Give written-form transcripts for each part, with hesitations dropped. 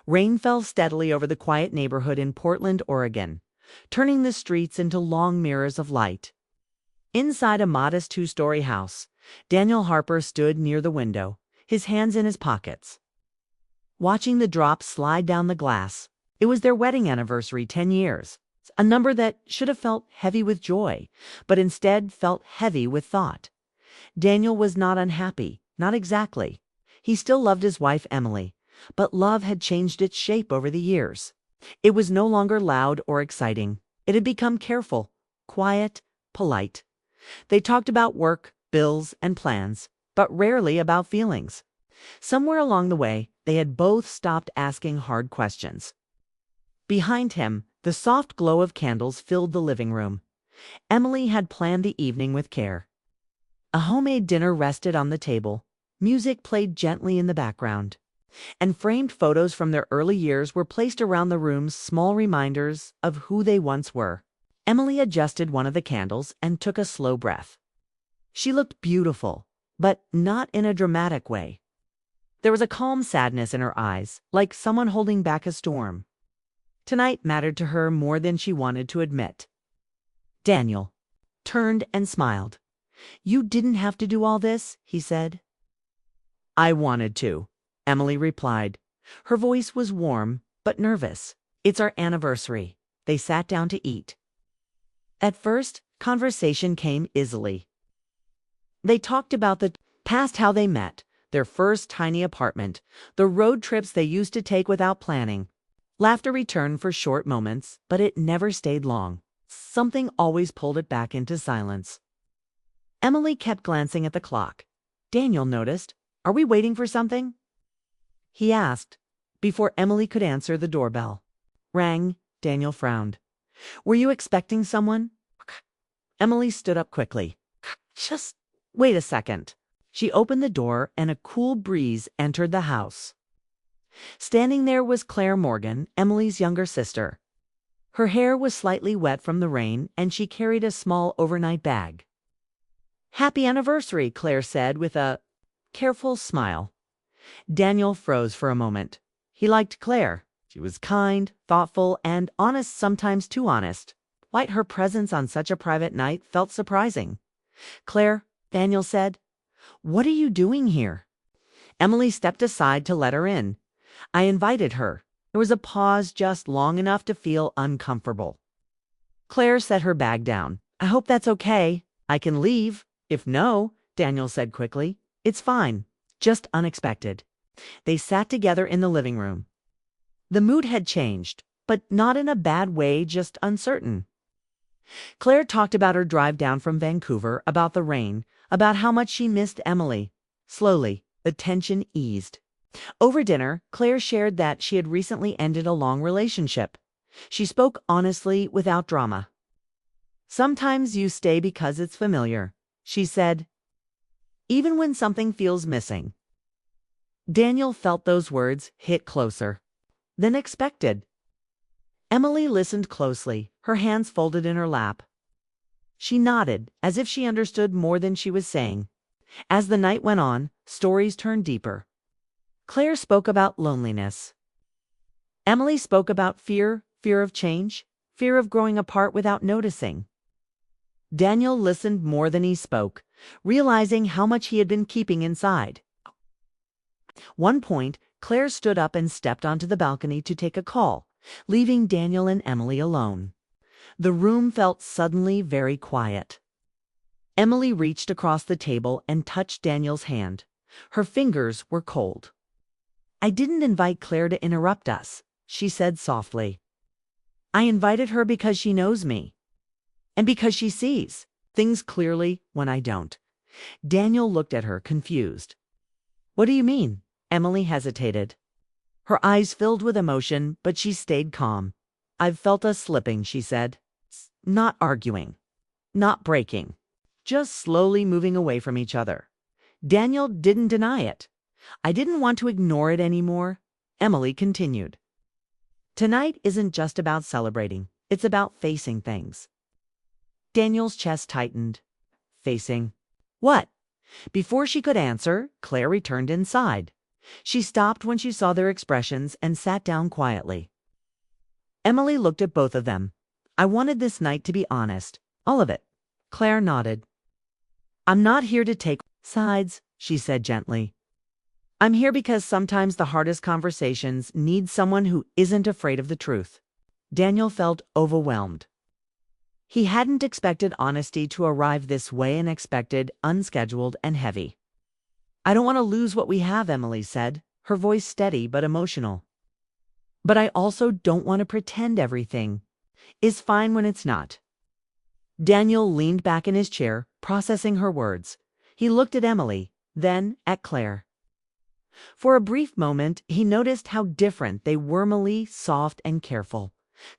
Rain fell steadily over the quiet neighborhood in Portland, Oregon, turning the streets into long mirrors of light. Inside a modest two-story house, Daniel Harper stood near the window, his hands in his pockets, watching the drops slide down the glass. It was their wedding anniversary, 10 years, a number that should have felt heavy with joy, but instead felt heavy with thought. Daniel was not unhappy, not exactly. He still loved his wife, Emily, but love had changed its shape over the years. It was no longer loud or exciting. It had become careful, quiet, polite. They talked about work, bills, and plans, but rarely about feelings. Somewhere along the way, they had both stopped asking hard questions. Behind him, the soft glow of candles filled the living room. Emily had planned the evening with care. A homemade dinner rested on the table. Music played gently in the background, and framed photos from their early years were placed around the room, small reminders of who they once were. Emily adjusted one of the candles and took a slow breath. She looked beautiful, but not in a dramatic way. There was a calm sadness in her eyes, like someone holding back a storm. Tonight mattered to her more than she wanted to admit. Daniel turned and smiled. "You didn't have to do all this," he said. "I wanted to," Emily replied. Her voice was warm, but nervous. "It's our anniversary." They sat down to eat. At first, conversation came easily. They talked about the past, how they met, their first tiny apartment, the road trips they used to take without planning. Laughter returned for short moments, but it never stayed long. Something always pulled it back into silence. Emily kept glancing at the clock. Daniel noticed. "Are we waiting for something?" he asked. Before Emily could answer, the doorbell rang. Daniel frowned. "Were you expecting someone?" Emily stood up quickly. "Just wait a second." She opened the door and a cool breeze entered the house. Standing there was Claire Morgan, Emily's younger sister. Her hair was slightly wet from the rain and she carried a small overnight bag. "Happy anniversary," Claire said with a careful smile. Daniel froze for a moment. He liked Claire. She was kind, thoughtful, and honest, sometimes too honest. Why her presence on such a private night felt surprising. "Claire," Daniel said, "what are you doing here?" Emily stepped aside to let her in. "I invited her." There was a pause just long enough to feel uncomfortable. Claire set her bag down. "I hope that's okay. I can leave. If no," Daniel said quickly, "it's fine. Just unexpected." They sat together in the living room. The mood had changed, but not in a bad way, just uncertain. Claire talked about her drive down from Vancouver, about the rain, about how much she missed Emily. Slowly, the tension eased. Over dinner, Claire shared that she had recently ended a long relationship. She spoke honestly, without drama. "Sometimes you stay because it's familiar," she said, "even when something feels missing." Daniel felt those words hit closer than expected. Emily listened closely, her hands folded in her lap. She nodded, as if she understood more than she was saying. As the night went on, stories turned deeper. Claire spoke about loneliness. Emily spoke about fear of change, fear of growing apart without noticing. Daniel listened more than he spoke, realizing how much he had been keeping inside. One point, Claire stood up and stepped onto the balcony to take a call, leaving Daniel and Emily alone. The room felt suddenly very quiet. Emily reached across the table and touched Daniel's hand. Her fingers were cold. "I didn't invite Claire to interrupt us," she said softly. "I invited her because she knows me, and because she sees things clearly when I don't." Daniel looked at her, confused. "What do you mean?" Emily hesitated. Her eyes filled with emotion, but she stayed calm. "I've felt us slipping," she said. "Not arguing, not breaking, just slowly moving away from each other." Daniel didn't deny it. "I didn't want to ignore it anymore," Emily continued. "Tonight isn't just about celebrating. It's about facing things." Daniel's chest tightened. Facing what? Before she could answer, Claire returned inside. She stopped when she saw their expressions and sat down quietly. Emily looked at both of them. I wanted this night to be honest. All of it. Claire nodded. I'm not here to take sides, she said gently. I'm here because sometimes the hardest conversations need someone who isn't afraid of the truth. Daniel felt overwhelmed. He hadn't expected honesty to arrive this way and expected unscheduled and heavy. I don't want to lose what we have, Emily said, her voice steady but emotional. But I also don't want to pretend everything is fine when it's not. Daniel leaned back in his chair, processing her words. He looked at Emily, then at Claire. For a brief moment, he noticed how different they were. Emily, soft and careful.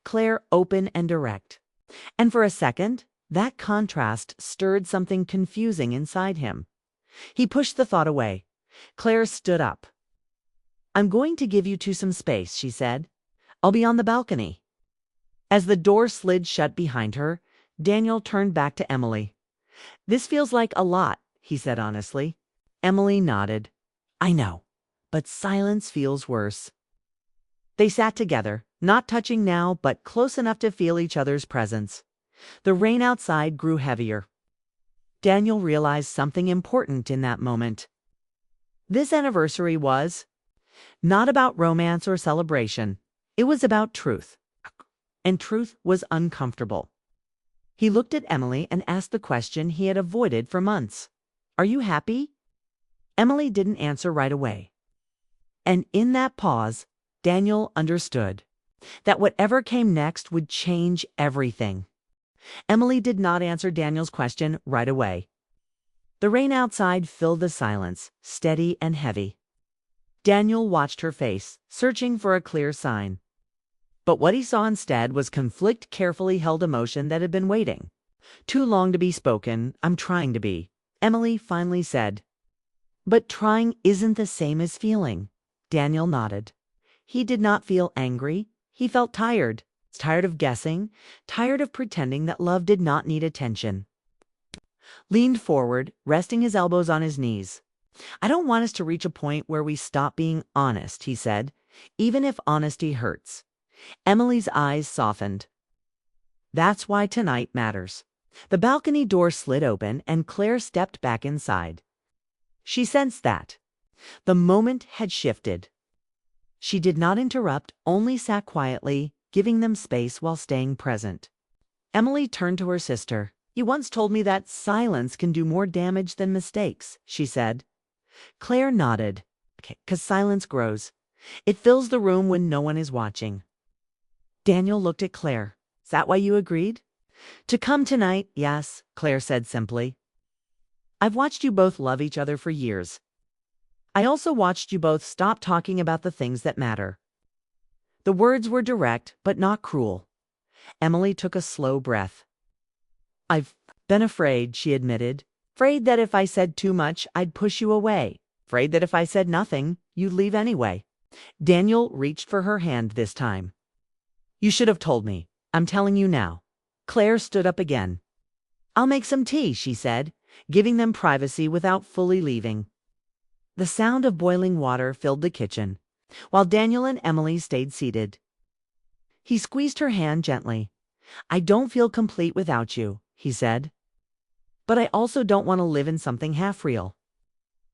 Claire, open and direct. And for a second, that contrast stirred something confusing inside him. He pushed the thought away. Claire stood up. I'm going to give you two some space, she said. I'll be on the balcony. As the door slid shut behind her, Daniel turned back to Emily. This feels like a lot, he said honestly. Emily nodded. I know, but silence feels worse. They sat together, not touching now, but close enough to feel each other's presence. The rain outside grew heavier. Daniel realized something important in that moment. This anniversary was not about romance or celebration. It was about truth. And truth was uncomfortable. He looked at Emily and asked the question he had avoided for months. Are you happy? Emily didn't answer right away. And in that pause, Daniel understood that whatever came next would change everything. Emily did not answer Daniel's question right away. The rain outside filled the silence, steady and heavy. Daniel watched her face, searching for a clear sign. But what he saw instead was conflict, carefully held emotion that had been waiting. Too long to be spoken. I'm trying to be, Emily finally said. But trying isn't the same as feeling. Daniel nodded. He did not feel angry. He felt tired. Tired of guessing. Tired of pretending that love did not need attention. Leaned forward, resting his elbows on his knees. I don't want us to reach a point where we stop being honest, he said, even if honesty hurts. Emily's eyes softened. That's why tonight matters. The balcony door slid open and Claire stepped back inside. She sensed that the moment had shifted. She did not interrupt, only sat quietly, giving them space while staying present. Emily turned to her sister. You once told me that silence can do more damage than mistakes, she said. Claire nodded. Because silence grows. It fills the room when no one is watching. Daniel looked at Claire. Is that why you agreed? To come tonight, yes, Claire said simply. I've watched you both love each other for years. I also watched you both stop talking about the things that matter. The words were direct, but not cruel. Emily took a slow breath. I've been afraid, she admitted. Afraid that if I said too much, I'd push you away. Afraid that if I said nothing, you'd leave anyway. Daniel reached for her hand this time. You should have told me. I'm telling you now. Claire stood up again. I'll make some tea, she said, giving them privacy without fully leaving. The sound of boiling water filled the kitchen, while Daniel and Emily stayed seated. He squeezed her hand gently. I don't feel complete without you, he said. But I also don't want to live in something half-real.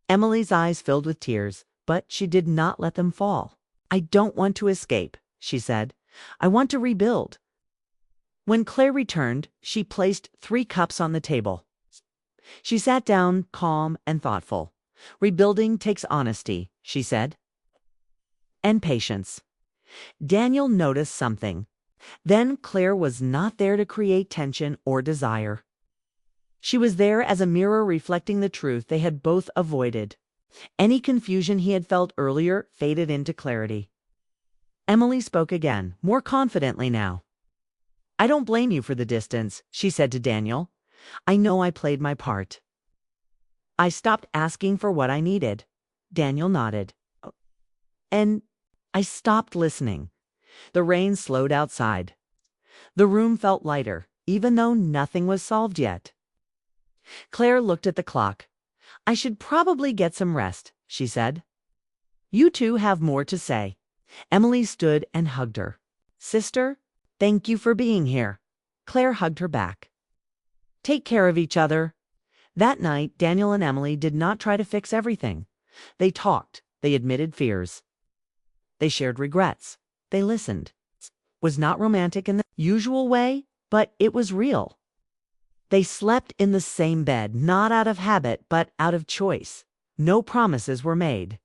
Emily's eyes filled with tears, but she did not let them fall. I don't want to escape, she said. I want to rebuild. When Claire returned, she placed 3 cups on the table. She sat down, calm and thoughtful. Rebuilding takes honesty, she said. And patience. Daniel noticed something. Then Claire was not there to create tension or desire. She was there as a mirror reflecting the truth they had both avoided. Any confusion he had felt earlier faded into clarity. Emily spoke again, more confidently now. I don't blame you for the distance, she said to Daniel. I know I played my part. I stopped asking for what I needed. Daniel nodded. And I stopped listening. The rain slowed outside. The room felt lighter, even though nothing was solved yet. Claire looked at the clock. I should probably get some rest, she said. You two have more to say. Emily stood and hugged her. Sister, thank you for being here. Claire hugged her back. Take care of each other. That night, Daniel and Emily did not try to fix everything. They talked. They admitted fears. They shared regrets. They listened. It was not romantic in the usual way, but it was real. They slept in the same bed, not out of habit, but out of choice. No promises were made.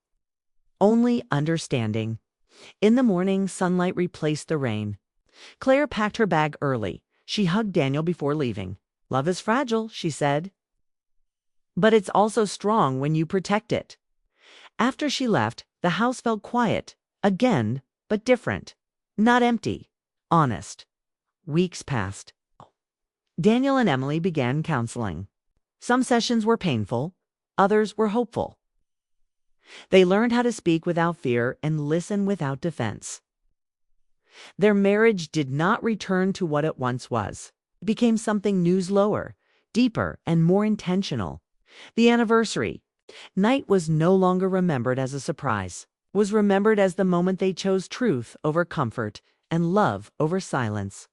Only understanding. In the morning, sunlight replaced the rain. Claire packed her bag early. She hugged Daniel before leaving. Love is fragile, she said. But it's also strong when you protect it. After she left, the house felt quiet. Again, but different. Not empty. Honest. Weeks passed. Daniel and Emily began counseling. Some sessions were painful. Others were hopeful. They learned how to speak without fear and listen without defense. Their marriage did not return to what it once was. It became something new, slower, deeper, and more intentional. The anniversary night was no longer remembered as a surprise. It was remembered as the moment they chose truth over comfort and love over silence.